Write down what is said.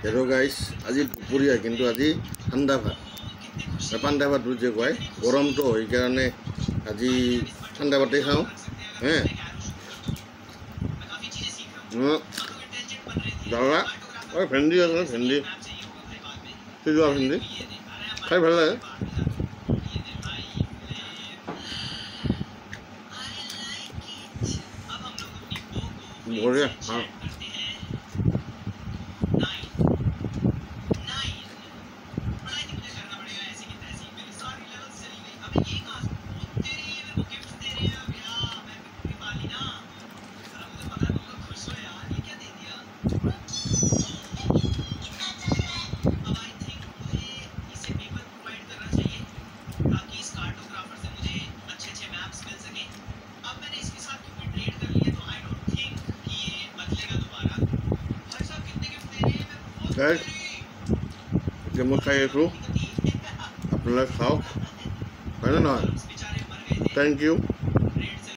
Hello guys आज दुपरिया किन्तु आज ठंडा भात पान्दा भात बुझे कय गरम तो সেইকাৰণে आज ठंडा भाते खाऊँ दादा और भेंडी আছে भेंडी सिजुआ भेंडी खाई ভাল লাগে बढ़िया। हाँ guys, jemput saya itu, apalagi kau, karena thank you.